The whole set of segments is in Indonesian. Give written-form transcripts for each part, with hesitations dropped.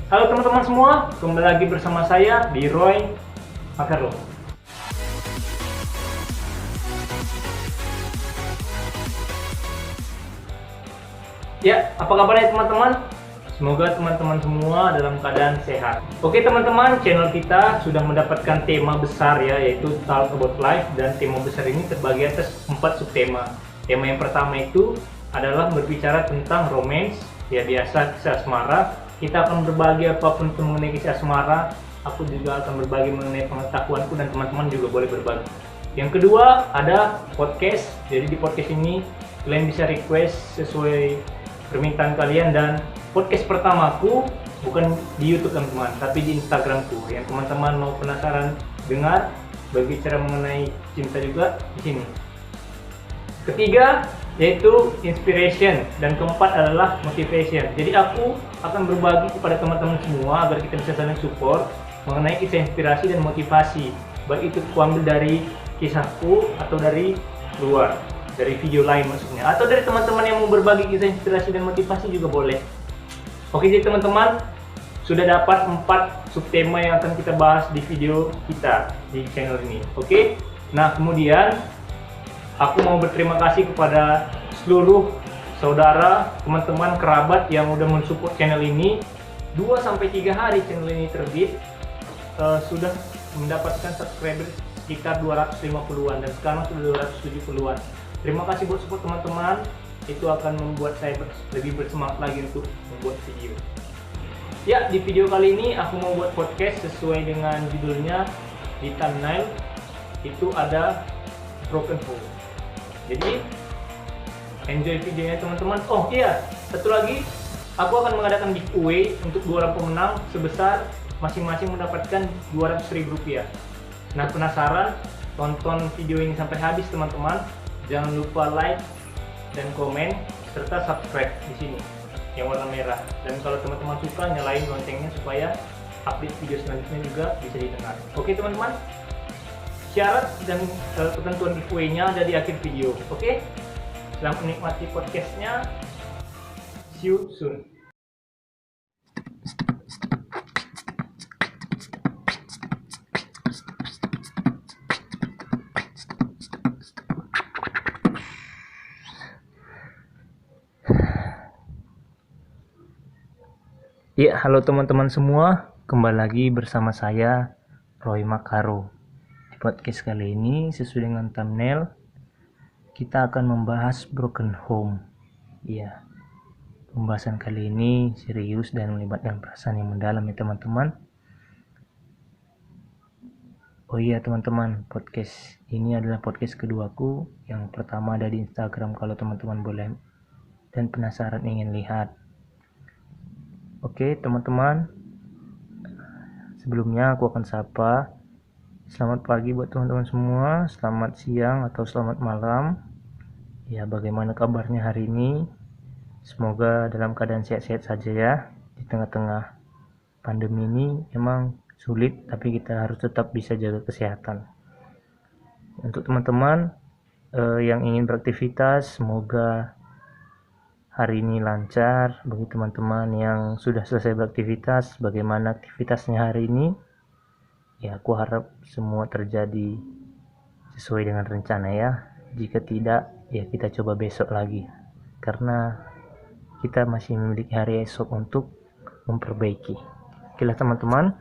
Halo teman-teman semua, kembali lagi bersama saya di Roy Makaro. Ya, apa kabarnya teman-teman? Semoga teman-teman semua dalam keadaan sehat. Oke teman-teman, channel kita sudah mendapatkan tema besar ya, yaitu Talk About Life, dan tema besar ini terbagi atas 4 subtema. Tema yang pertama itu adalah berbicara tentang romance, ya biasa kisah asmara. Kita akan berbagi apapun mengenai kisah asmara. Aku juga akan berbagi mengenai pengetahuanku dan teman-teman juga boleh berbagi. Yang kedua ada podcast. Jadi di podcast ini kalian bisa request sesuai permintaan kalian, dan podcast pertamaku bukan di YouTube teman-teman, tapi di Instagramku. Yang teman-teman mau penasaran dengar berbicara mengenai cinta juga di sini. Ketiga yaitu inspiration, dan keempat adalah motivation. Jadi aku akan berbagi kepada teman-teman semua agar kita bisa saling support mengenai kisah inspirasi dan motivasi, baik itu kuambil dari kisahku atau dari luar, dari video lain maksudnya, atau dari teman-teman yang mau berbagi kisah inspirasi dan motivasi juga boleh. Oke, jadi teman-teman sudah dapat 4 subtema yang akan kita bahas di video kita di channel ini. Oke, nah kemudian aku mau berterima kasih kepada seluruh saudara, teman-teman, kerabat yang udah mensupport channel ini. 2-3 hari channel ini terbit, sudah mendapatkan subscriber sekitar 250-an, dan sekarang sudah 270-an. Terima kasih buat support teman-teman, itu akan membuat saya lebih bersemangat lagi untuk membuat video. Ya, di video kali ini aku mau buat podcast sesuai dengan judulnya di thumbnail, itu ada Broken Home. Jadi enjoy videonya teman-teman. Oh iya, satu lagi, aku akan mengadakan giveaway untuk 2 orang pemenang sebesar masing-masing mendapatkan Rp200.000. Nah, penasaran? Tonton video ini sampai habis teman-teman. Jangan lupa like dan komen serta subscribe di sini yang warna merah. Dan kalau teman-teman suka, nyalain loncengnya supaya update video selanjutnya juga bisa didengar. Oke teman-teman, syarat dan ketentuan giveaway-nya ada di akhir video. Oke, selamat menikmati podcastnya. See you soon. Ya, halo teman-teman semua, kembali lagi bersama saya Roy Makaro. Di podcast kali ini sesuai dengan thumbnail, kita akan membahas broken home. Ya, pembahasan kali ini serius dan melibatkan perasaan yang mendalam ya teman-teman. Oh iya teman-teman, podcast ini adalah podcast keduaku. Yang pertama ada di Instagram kalau teman-teman boleh dan penasaran ingin lihat. Oke teman-teman, sebelumnya aku akan sapa. Selamat pagi buat teman-teman semua, selamat siang atau selamat malam. Ya, bagaimana kabarnya hari ini? Semoga dalam keadaan sehat-sehat saja ya. Di tengah-tengah pandemi ini emang sulit, tapi kita harus tetap bisa jaga kesehatan. Untuk teman-teman yang ingin beraktivitas, semoga hari ini lancar. Bagi teman-teman yang sudah selesai beraktivitas, bagaimana aktivitasnya hari ini? Ya, aku harap semua terjadi sesuai dengan rencana ya. Jika tidak, ya kita coba besok lagi, karena kita masih memiliki hari esok untuk memperbaiki. Oke lah teman-teman,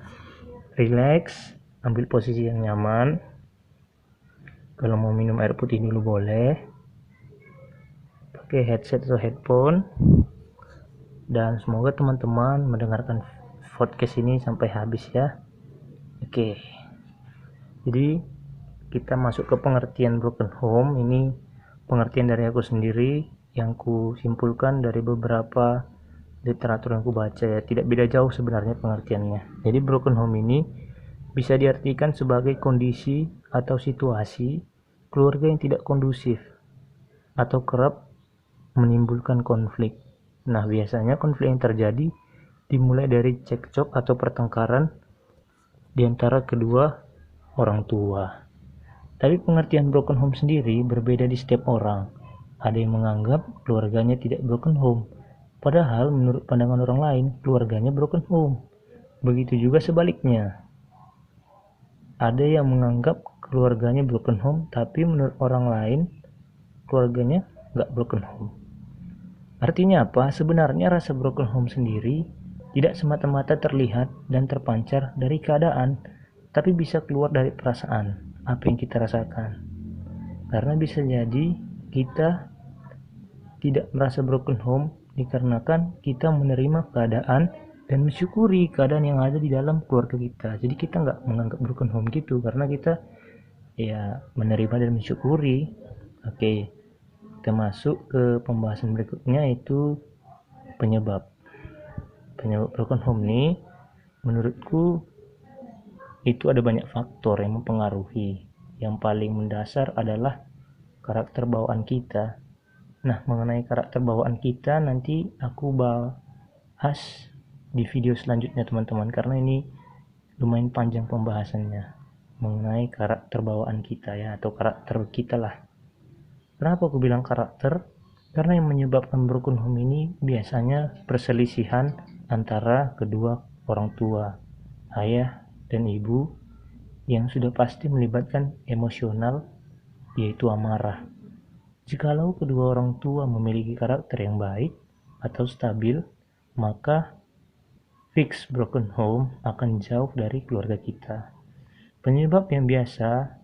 relax, ambil posisi yang nyaman. Kalau mau minum air putih dulu boleh, pakai headset atau headphone, dan semoga teman-teman mendengarkan podcast ini sampai habis ya. Oke, jadi kita masuk ke pengertian broken home. Ini pengertian dari aku sendiri yang ku simpulkan dari beberapa literatur yang ku baca ya, tidak beda jauh sebenarnya pengertiannya. Jadi broken home ini bisa diartikan sebagai kondisi atau situasi keluarga yang tidak kondusif atau kerap menimbulkan konflik. Nah, biasanya konflik yang terjadi dimulai dari cekcok atau pertengkaran di antara kedua orang tua. Tapi pengertian broken home sendiri berbeda di setiap orang. Ada yang menganggap keluarganya tidak broken home, padahal menurut pandangan orang lain keluarganya broken home. Begitu juga sebaliknya. Ada yang menganggap keluarganya broken home, tapi menurut orang lain keluarganya nggak broken home. Artinya apa? Sebenarnya rasa broken home sendiri tidak semata-mata terlihat dan terpancar dari keadaan, tapi bisa keluar dari perasaan apa yang kita rasakan. Karena bisa jadi kita tidak merasa broken home dikarenakan kita menerima keadaan dan mensyukuri keadaan yang ada di dalam keluarga kita. Jadi kita nggak menganggap broken home gitu, karena kita ya menerima dan mensyukuri. Oke, kita masuk ke pembahasan berikutnya, yaitu penyebab broken home nih. Menurutku itu ada banyak faktor yang mempengaruhi. Yang paling mendasar adalah karakter bawaan kita. Nah, mengenai karakter bawaan kita nanti aku bahas di video selanjutnya teman-teman, karena ini lumayan panjang pembahasannya mengenai karakter bawaan kita ya, atau karakter kita lah. Kenapa aku bilang karakter? Karena yang menyebabkan broken home ini biasanya perselisihan antara kedua orang tua, ayah dan ibu, yang sudah pasti melibatkan emosional, yaitu amarah. Jikalau kedua orang tua memiliki karakter yang baik atau stabil, maka fix broken home akan jauh dari keluarga kita. Penyebab yang biasa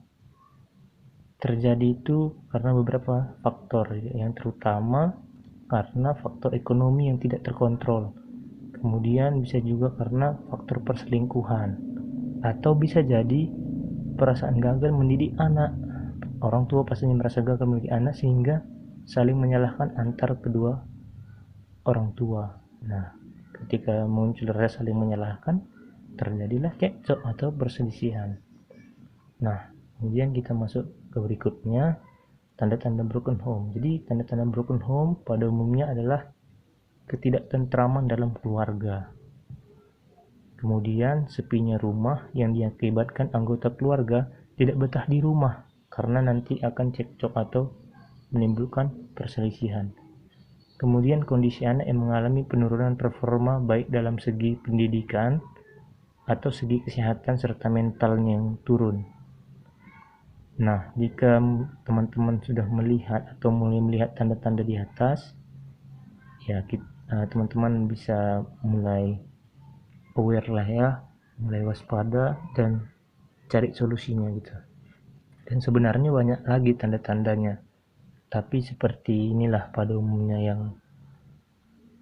terjadi itu karena beberapa faktor, yang terutama karena faktor ekonomi yang tidak terkontrol. Kemudian bisa juga karena faktor perselingkuhan, atau bisa jadi perasaan gagal mendidik anak. Orang tua pastinya merasa gagal mendidik anak sehingga saling menyalahkan antar kedua orang tua. Nah, ketika muncul rasa saling menyalahkan, terjadilah cekcok atau perselisihan. Nah, kemudian kita masuk ke berikutnya, tanda-tanda broken home. Jadi tanda-tanda broken home pada umumnya adalah ketidaktentraman dalam keluarga. Kemudian sepinya rumah yang diakibatkan anggota keluarga tidak betah di rumah karena nanti akan cekcok atau menimbulkan perselisihan. Kemudian kondisi anak yang mengalami penurunan performa baik dalam segi pendidikan atau segi kesehatan serta mentalnya yang turun. Nah, jika teman-teman sudah melihat atau mulai melihat tanda-tanda di atas, ya teman-teman bisa mulai aware lah ya, mulai waspada dan cari solusinya gitu. Dan sebenarnya banyak lagi tanda-tandanya, tapi seperti inilah pada umumnya yang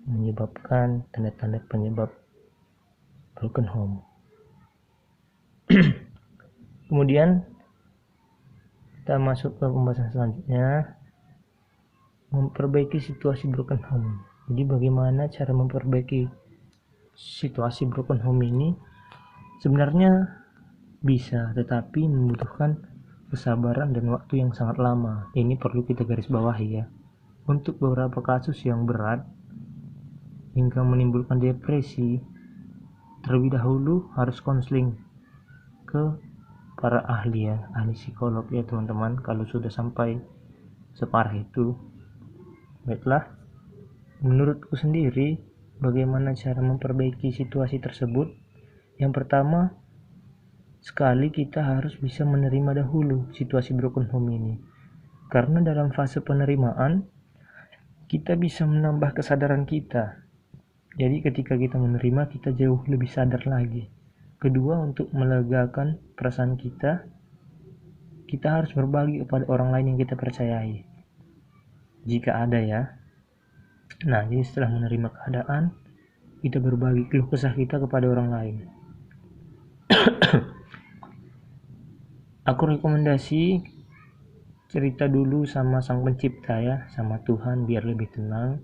menyebabkan tanda-tanda penyebab broken home. Kemudian kita masuk ke pembahasan selanjutnya, memperbaiki situasi broken home. Jadi bagaimana cara memperbaiki situasi broken home ini? Sebenarnya bisa, tetapi membutuhkan kesabaran dan waktu yang sangat lama. Ini perlu kita garis bawahi ya. Untuk beberapa kasus yang berat hingga menimbulkan depresi, terlebih dahulu harus konseling ke para ahli ya, ahli psikolog ya teman-teman, kalau sudah sampai separah itu. Baiklah, menurutku sendiri bagaimana cara memperbaiki situasi tersebut? Yang pertama, sekali kita harus bisa menerima dahulu situasi broken home ini, karena dalam fase penerimaan kita bisa menambah kesadaran kita. Jadi ketika kita menerima, kita jauh lebih sadar lagi. Kedua, untuk melegakan perasaan kita harus berbagi kepada orang lain yang kita percayai, jika ada ya. Nah, jadi setelah menerima keadaan, kita berbagi keluh kesah kita kepada orang lain. Aku rekomendasi cerita dulu sama Sang Pencipta ya, sama Tuhan, biar lebih tenang.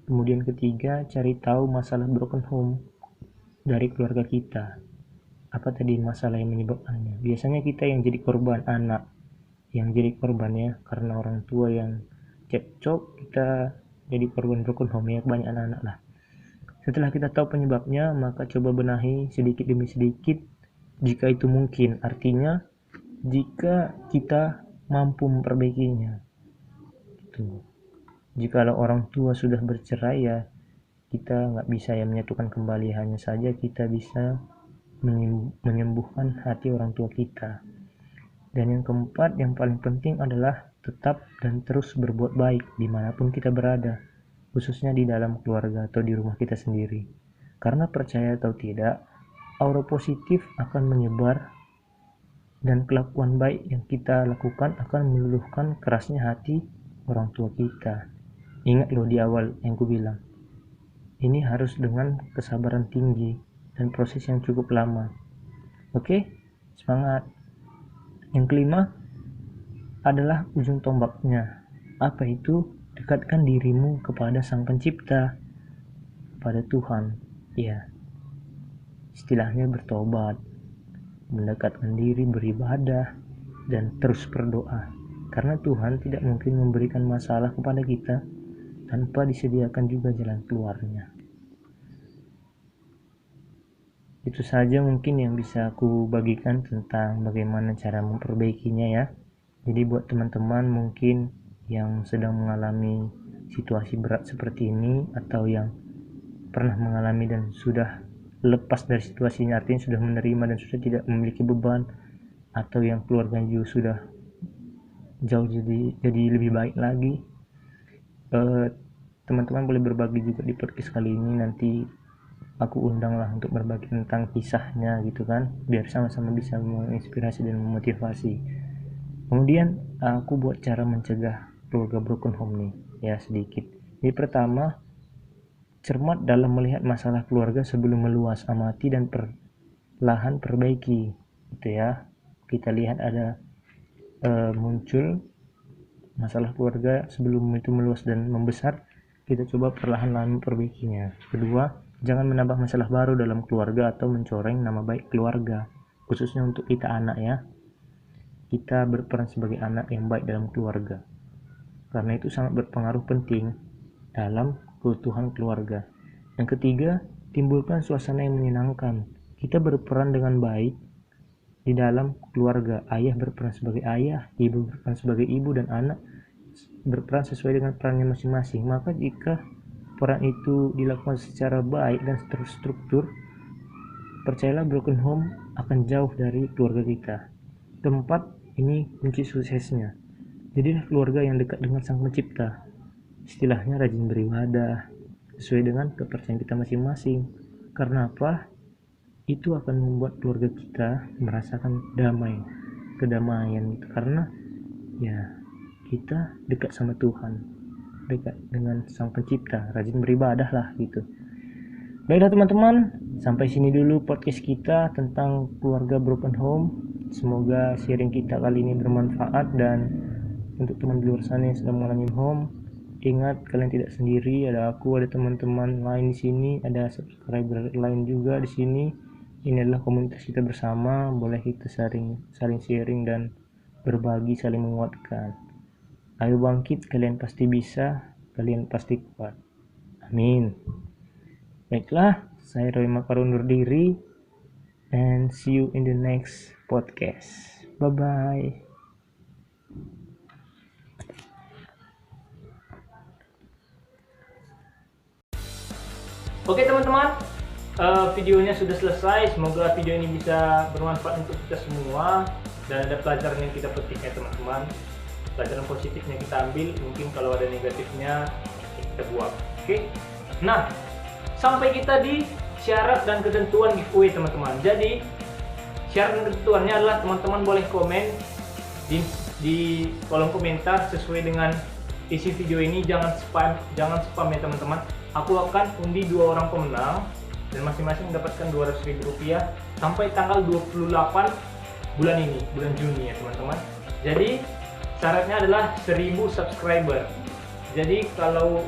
Kemudian ketiga, cari tahu masalah broken home dari keluarga kita. Apa tadi masalah yang menyebabkannya? Biasanya kita yang jadi korban, anak yang jadi korbannya karena orang tua yang cekcok, kita jadi korban broken home ya, banyak anak-anak lah. Setelah kita tahu penyebabnya, maka coba benahi sedikit demi sedikit jika itu mungkin. Artinya jika kita mampu memperbaikinya gitu. Jikalau orang tua sudah bercerai ya, kita nggak bisa ya menyatukan kembali, hanya saja kita bisa menyembuhkan hati orang tua kita. Dan yang keempat, yang paling penting adalah tetap dan terus berbuat baik dimanapun kita berada, khususnya di dalam keluarga atau di rumah kita sendiri. Karena percaya atau tidak, aura positif akan menyebar dan kelakuan baik yang kita lakukan akan meluluhkan kerasnya hati orang tua kita. Ingat loh di awal yang ku bilang, ini harus dengan kesabaran tinggi dan proses yang cukup lama. Oke, semangat. Yang kelima adalah ujung tombaknya. Apa itu? Dekatkan dirimu kepada Sang Pencipta, pada Tuhan. Ya, istilahnya bertobat, mendekatkan diri, beribadah, dan terus berdoa. Karena Tuhan tidak mungkin memberikan masalah kepada kita tanpa disediakan juga jalan keluarnya. Itu saja mungkin yang bisa aku bagikan tentang bagaimana cara memperbaikinya ya. Jadi buat teman-teman mungkin yang sedang mengalami situasi berat seperti ini, atau yang pernah mengalami dan sudah lepas dari situasinya, artinya sudah menerima dan sudah tidak memiliki beban, atau yang keluarganya juga sudah jauh jadi lebih baik lagi, teman-teman boleh berbagi juga di podcast kali ini. Nanti aku undang lah untuk berbagi tentang kisahnya gitu kan, biar sama-sama bisa menginspirasi dan memotivasi. Kemudian aku buat cara mencegah keluarga broken home nih ya sedikit. Jadi pertama, cermat dalam melihat masalah keluarga sebelum meluas, amati dan perlahan perbaiki gitu ya. Kita lihat ada muncul masalah keluarga sebelum itu meluas dan membesar, kita coba perlahan-lahan memperbaikinya. Kedua, jangan menambah masalah baru dalam keluarga atau mencoreng nama baik keluarga, khususnya untuk kita anak ya. Kita berperan sebagai anak yang baik dalam keluarga, karena itu sangat berpengaruh penting dalam keutuhan keluarga. Yang ketiga, timbulkan suasana yang menyenangkan. Kita berperan dengan baik di dalam keluarga. Ayah berperan sebagai ayah, ibu berperan sebagai ibu, dan anak berperan sesuai dengan perannya masing-masing. Maka jika peran itu dilakukan secara baik dan terstruktur, percayalah broken home akan jauh dari keluarga kita. Keempat, ini kunci suksesnya. Jadilah keluarga yang dekat dengan Sang Pencipta. Istilahnya rajin beribadah sesuai dengan kepercayaan kita masing-masing. Karena apa? Itu akan membuat keluarga kita merasakan kedamaian gitu. Karena ya kita dekat sama Tuhan, dekat dengan Sang Pencipta, rajin beribadah lah gitu. Baiklah teman-teman, sampai sini dulu podcast kita tentang keluarga broken home. Semoga sharing kita kali ini bermanfaat, dan untuk teman di luar sana yang sedang mengalami home, ingat kalian tidak sendiri. Ada aku, ada teman-teman lain di sini, ada subscriber lain juga di sini. Ini adalah komunitas kita bersama, boleh kita saling sharing dan berbagi, saling menguatkan. Ayo bangkit, kalian pasti bisa, kalian pasti kuat. Amin. Baiklah, saya Roy Makar undur diri, and see you in the next podcast. Bye-bye. Oke teman-teman, videonya sudah selesai. Semoga video ini bisa bermanfaat untuk kita semua dan ada pelajaran yang kita petik ya teman-teman. Pelajaran positifnya kita ambil, mungkin kalau ada negatifnya kita buang. Oke. Nah, sampai kita di syarat dan ketentuan giveaway teman-teman. Jadi syarat dan ketentuannya adalah teman-teman boleh komen di kolom komentar sesuai dengan isi video ini. Jangan spam ya teman-teman. Aku akan undi 2 orang pemenang dan masing-masing mendapatkan Rp200.000 sampai tanggal 28 bulan ini, bulan Juni ya teman-teman. Jadi syaratnya adalah 1000 subscriber. Jadi kalau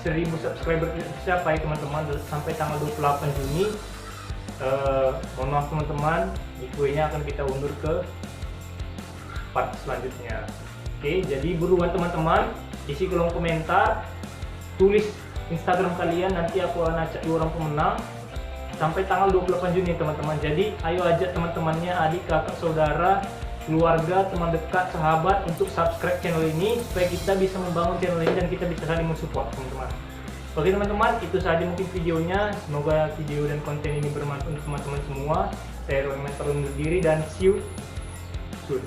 1000 subscriber siapa ya teman-teman sampai tanggal 28 Juni, mohon maaf teman-teman, giveaway-nya akan kita undur ke part selanjutnya. Oke, jadi buruan teman-teman, isi kolom komentar, tulis Instagram kalian, nanti aku akan acak 2 orang pemenang sampai tanggal 28 Juni teman-teman. Jadi ayo ajak teman-temannya, adik, kakak, saudara, keluarga, teman dekat, sahabat untuk subscribe channel ini supaya kita bisa membangun channel ini dan kita bisa saling mensupport teman-teman. Oke teman-teman, itu saja mungkin videonya. Semoga video dan konten ini bermanfaat untuk teman-teman semua. Saya Roy Mentor undur diri dan see you soon.